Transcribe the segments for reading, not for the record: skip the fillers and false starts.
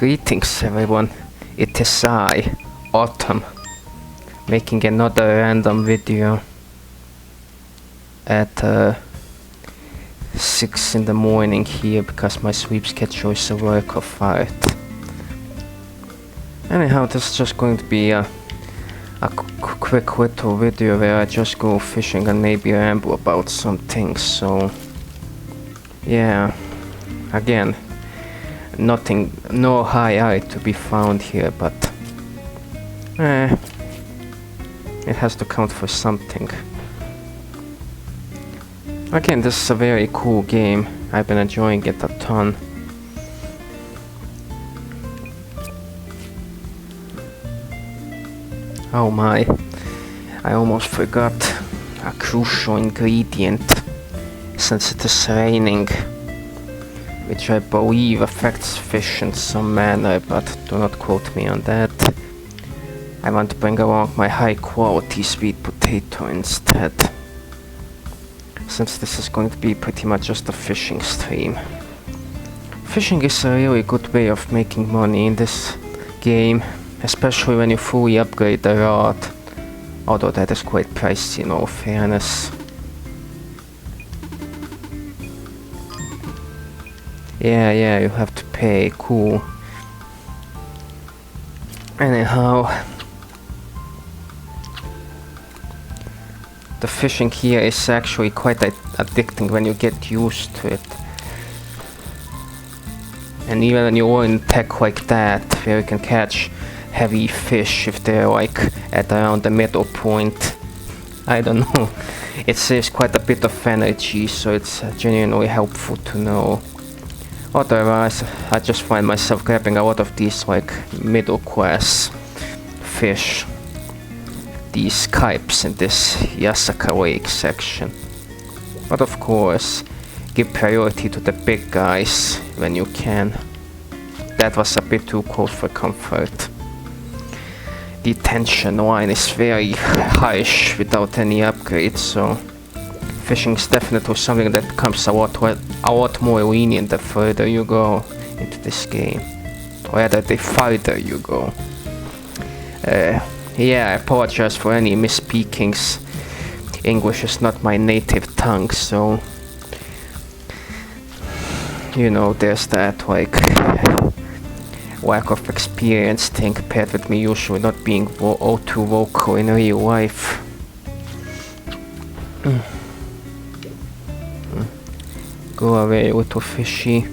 Greetings everyone, it is I, Autumn, making another random video at 6 in the morning here because my sleep schedule is a work of art. Anyhow, this is just going to be a quick little video where I just go fishing and maybe ramble about some things, so yeah, again, no highlight to be found here, but it has to count for something. Again, this is a very cool game. I've been enjoying it a ton. Oh my, I almost forgot a crucial ingredient, since it is raining, which I believe affects fish in some manner, but do not quote me on that. I want to bring along my high quality sweet potato instead, since this is going to be pretty much just a fishing stream. Fishing is a really good way of making money in this game, especially when you fully upgrade the rod, although that is quite pricey in all fairness. Yeah, you have to pay, cool. Anyhow, the fishing here is actually quite addicting when you get used to it. And even when you're in tech like that, where you can catch heavy fish if they're like at around the middle point, I don't know, it saves quite a bit of energy, so it's genuinely helpful to know. Otherwise, I just find myself grabbing a lot of these like middle class fish, these kypes in this Yasaka Lake section. But of course, give priority to the big guys when you can. That was a bit too close for comfort. The tension line is very harsh without any upgrades, so fishing is definitely something that becomes a lot more lenient the further you go into this game, or rather the farther you go. Yeah, I apologize for any misspeakings. English is not my native tongue, so you know, there's that like lack of experience thing paired with me usually not being all too vocal in real life. Go away, little fishy.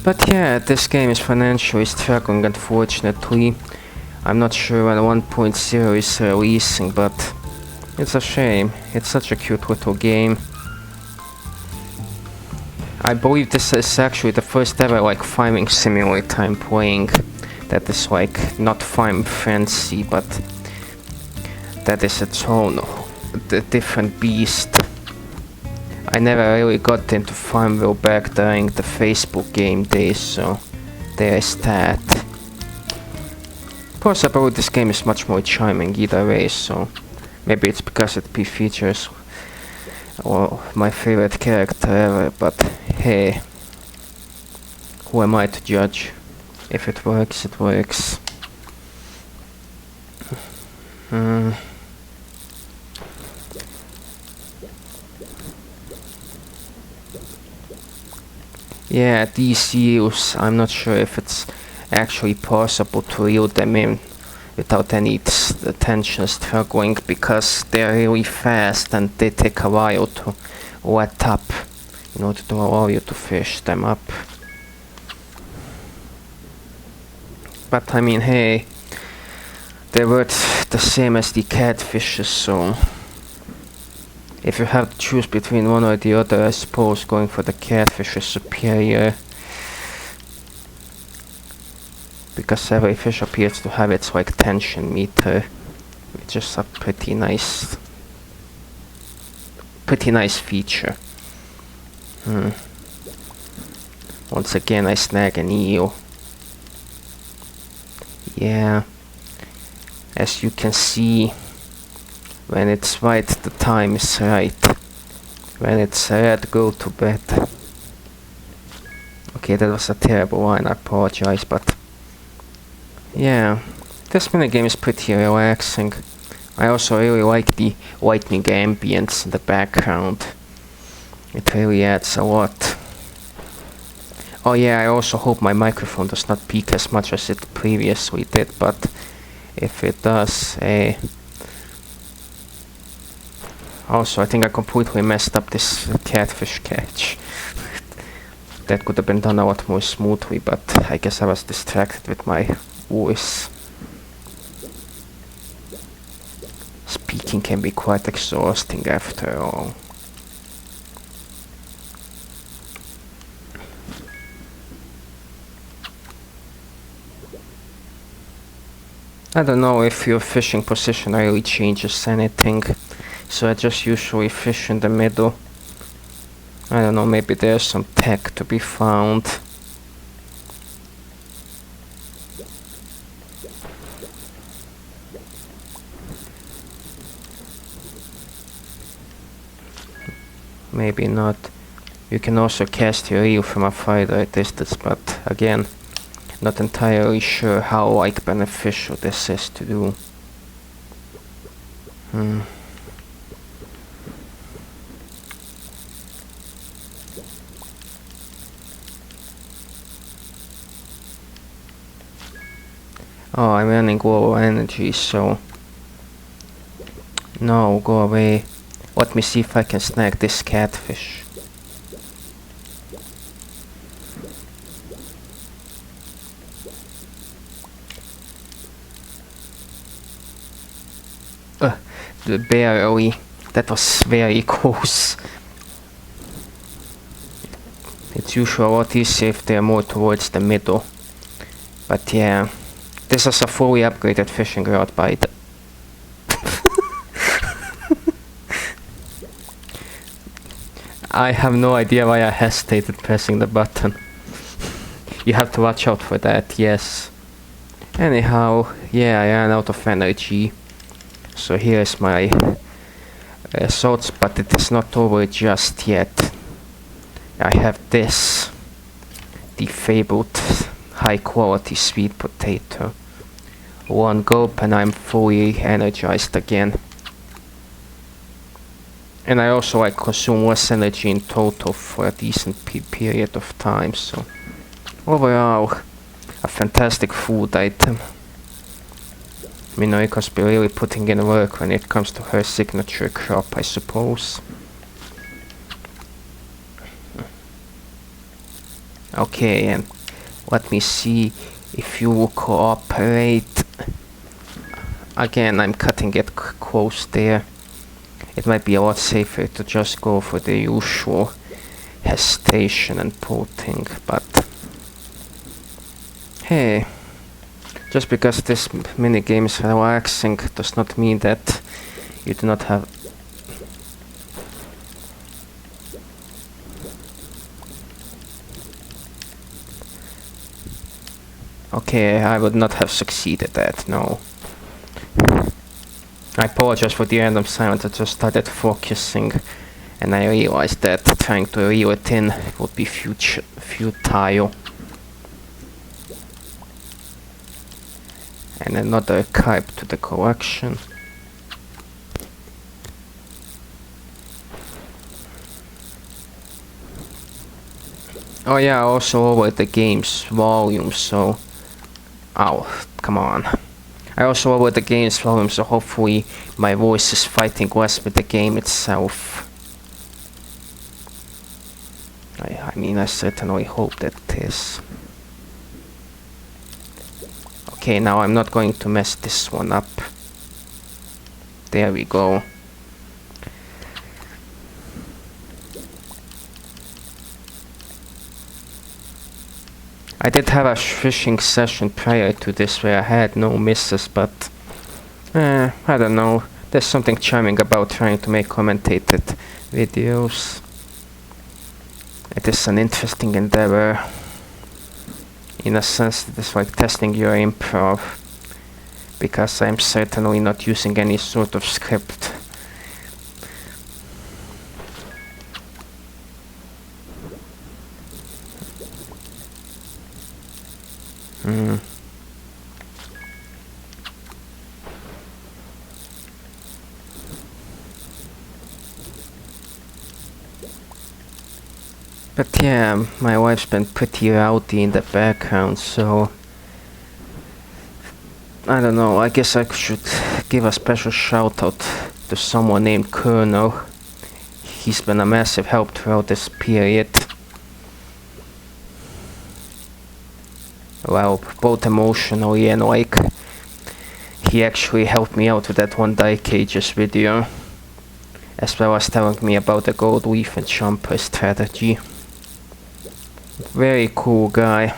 But yeah, this game is financially struggling, unfortunately. I'm not sure when 1.0 is releasing, but it's a shame. It's such a cute little game. I believe this is actually the first ever like farming simulator I'm playing that is like not farm fancy, but that is its own different beast. I never really got into Farmville back during the Facebook game days, so there is that. Of course, I believe this game is much more charming either way, so maybe it's because it features my favorite character ever, but hey, who am I to judge? If it works, it works. Yeah, these eels, I'm not sure if it's actually possible to reel them in without any tension struggling, because they're really fast and they take a while to let up in order to allow you to fish them up. But I mean, hey, they're worth the same as the catfishes, so if you have to choose between one or the other, I suppose going for the catfish is superior, because every fish appears to have its like tension meter, which is a pretty nice feature. Once again, I snag an eel. Yeah, as you can see, when it's right, the time is right. When it's red, go to bed. Okay, that was a terrible line, I apologize, but yeah, this minigame is pretty relaxing. I also really like the lightning ambience in the background. It really adds a lot. Oh yeah, I also hope my microphone does not peak as much as it previously did, but if it does, also I think I completely messed up this catfish catch. That could have been done a lot more smoothly, but I guess I was distracted with my voice. Speaking can be quite exhausting after all. I don't know if your fishing position really changes anything, so I just usually fish in the middle. I don't know, maybe there's some tech to be found. Maybe not. You can also cast your reel from a farther distance, but again, not entirely sure how beneficial this is to do. Oh, I'm running low on energy, so no, go away. Let me see if I can snag this catfish. Barely. That was very close. It's usually a lot easier if they're more towards the middle. But yeah, this is a fully upgraded fishing rod by the I have no idea why I hesitated pressing the button. You have to watch out for that, yes. Anyhow, yeah, I ran out of energy. So here's my results, but it is not over just yet. I have this, the fabled high quality sweet potato. One gulp and I'm fully energized again. And I also consume less energy in total for a decent period of time, so overall a fantastic food item. Minoriko's been really putting in work when it comes to her signature crop, I suppose. Okay, and let me see if you will cooperate. Again, I'm cutting it close there. It might be a lot safer to just go for the usual hesitation and poting, but hey, just because this minigame is relaxing does not mean that you do not have... Okay, I would not have succeeded at, no. I apologize for the random silence, I just started focusing and I realized that trying to reel it in would be futile. And another carp to the collection. Oh yeah, I also lowered the game's volume, so... Oh, come on. I also lowered the game's volume, so hopefully my voice is fighting less with the game itself. I mean, I certainly hope that it is. Okay, now I'm not going to mess this one up. There we go. I did have a fishing session prior to this where I had no misses, but I don't know. There's something charming about trying to make commentated videos. It is an interesting endeavor. In a sense, it is like testing your improv, because I'm certainly not using any sort of script. Hmm. But yeah, my wife's been pretty rowdy in the background, so I don't know, I guess I should give a special shout out to someone named Colonel. He's been a massive help throughout this period. Well, both emotionally and like, he actually helped me out with that one die cages video, as well as telling me about the gold leaf and jumper strategy. Very cool guy.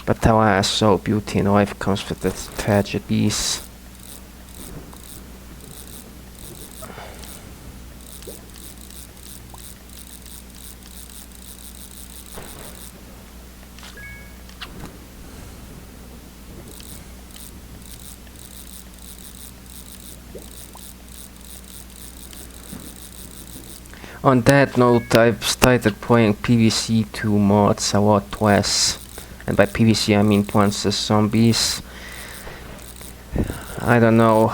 But alas, so beauty in life comes with its tragedies. On that note, I've started playing PvC 2 mods a lot less. And by PvC I mean Plants vs Zombies. I don't know,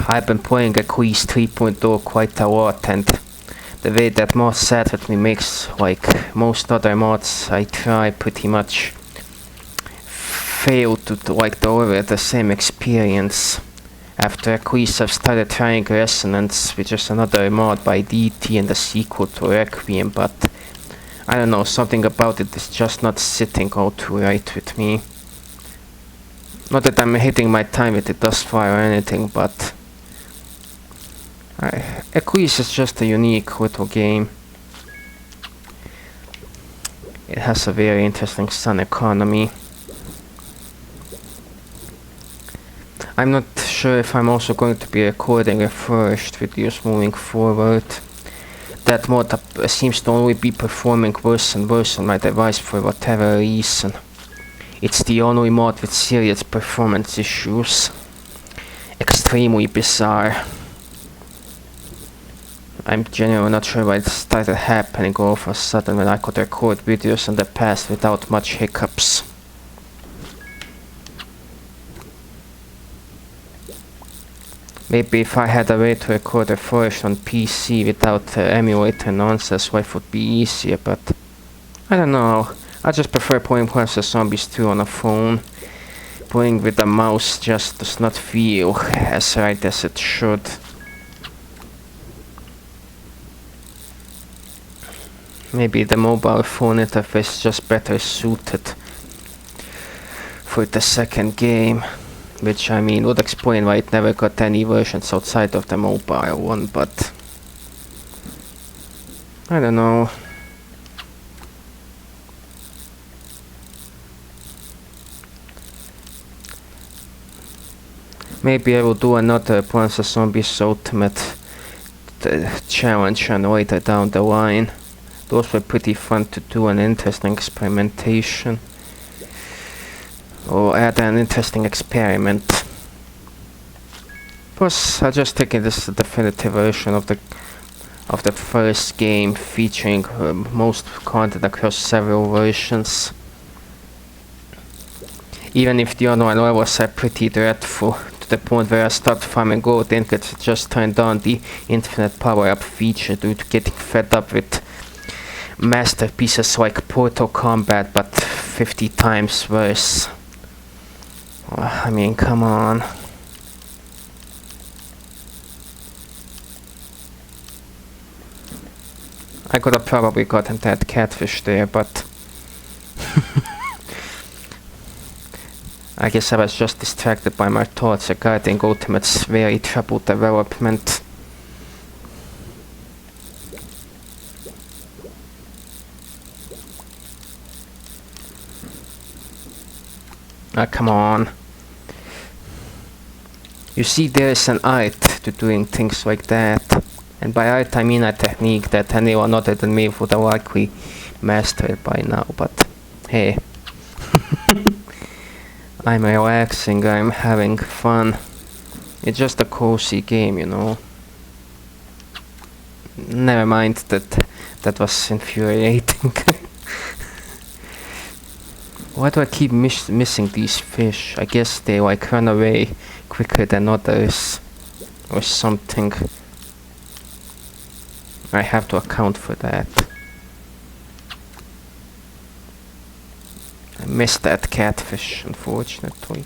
I've been playing Eclipse 3.0 quite a lot, and the way that mod sat with me makes, like most other mods I try, pretty much fail to like deliver the same experience. After Eclipse I've started trying Resonance, which is another mod by DT and the sequel to Requiem, but I don't know, something about it is just not sitting all too right with me. Not that I'm hitting my time with it thus far or anything, but Eclipse is just a unique little game. It has a very interesting sun economy. I'm not sure if I'm also going to be recording refurbished videos moving forward. That mod seems to only be performing worse and worse on my device for whatever reason. It's the only mod with serious performance issues. Extremely bizarre. I'm genuinely not sure why it started happening all of a sudden when I could record videos in the past without much hiccups. Maybe if I had a way to record a footage on PC without emulator nonsense, life would be easier, but I don't know. I just prefer playing Plants vs Zombies 2 on a phone. Playing with a mouse just does not feel as right as it should. Maybe the mobile phone interface is just better suited for the second game. Which, I mean, would explain why it never got any versions outside of the mobile one, but I don't know. Maybe I will do another Plants vs Zombies Ultimate challenge and later down the line. Those were pretty fun to do, an interesting experimentation. Or add an interesting experiment. Plus, I just think it is the definitive version of the first game, featuring most content across several versions. Even if the online levels are pretty dreadful, to the point where I stopped farming gold ingots, just turned on the infinite power-up feature due to getting fed up with masterpieces like Portal Combat, but 50 times worse. I mean, come on. I could have probably gotten that catfish there, but I guess I was just distracted by my thoughts regarding Ultimate's very troubled development. Ah, come on. You see, there is an art to doing things like that. And by art I mean a technique that anyone other than me would have likely mastered by now, but hey. I'm relaxing, I'm having fun. It's just a cozy game, you know. Never mind, that was infuriating. Why do I keep missing these fish? I guess they like run away quicker than others or something. I have to account for that. I missed that catfish, unfortunately.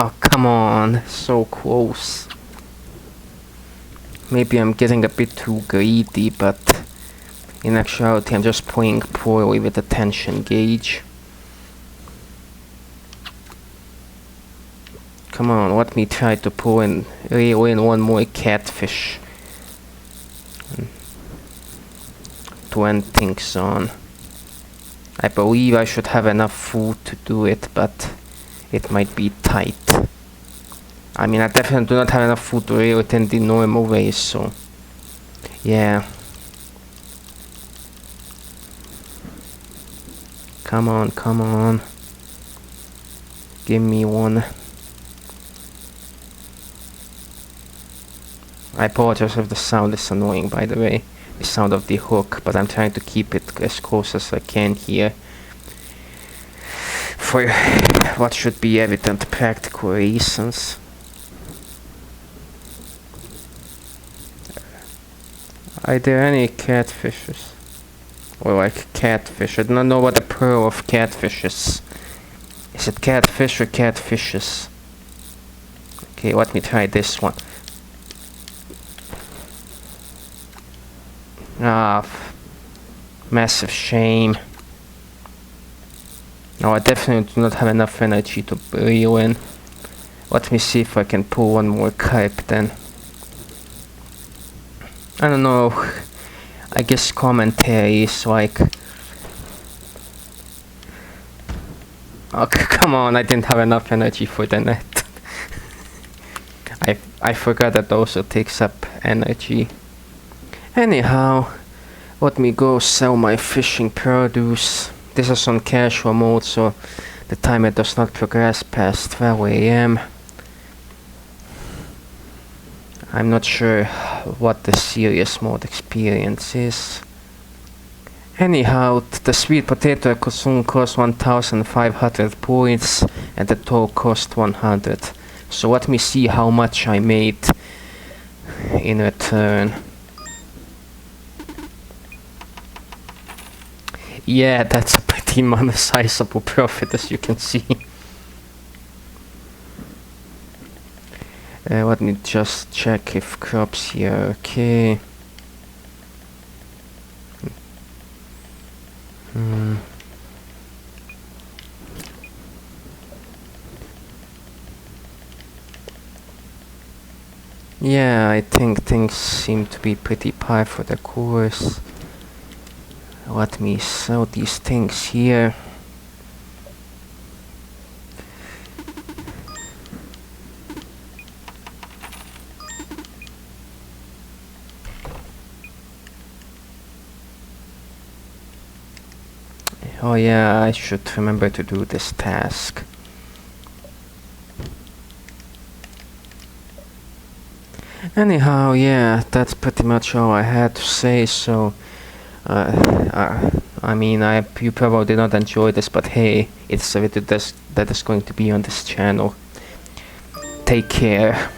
Oh, come on, so close. Maybe I'm getting a bit too greedy, but in actuality I'm just playing poorly with the tension gauge. Come on, let me try to reel in one more catfish to end things on. I believe I should have enough food to do it, but it might be tight. I mean, I definitely do not have enough food to reel it in the normal way, so yeah. Come on, come on. Give me one. I apologize if the sound is annoying, by the way. The sound of the hook, but I'm trying to keep it as close as I can here. For what should be evident practical reasons. Are there any catfishes? Or like catfish? I do not know what the plural of catfish is. Is it catfish or catfishes? Okay, let me try this one. Ah, massive shame. No, I definitely do not have enough energy to reel in. Let me see if I can pull one more carp then. I don't know. I guess commentary is like... Oh, come on, I didn't have enough energy for the net. I forgot that also takes up energy. Anyhow, let me go sell my fishing produce. This is on casual mode, so the timer does not progress past 12 AM. I'm not sure what the serious mode experience is. Anyhow, the sweet potato soon cost 1,500 points and the toll cost 100. So let me see how much I made in return. Yeah, that's a pretty sizable profit, as you can see. Let me just check if crops here are okay. Yeah, I think things seem to be pretty par for the course. Let me sell these things here. Oh yeah, I should remember to do this task. Anyhow, yeah, that's pretty much all I had to say, so I mean, you probably did not enjoy this, but hey, it's a video that is going to be on this channel. Take care.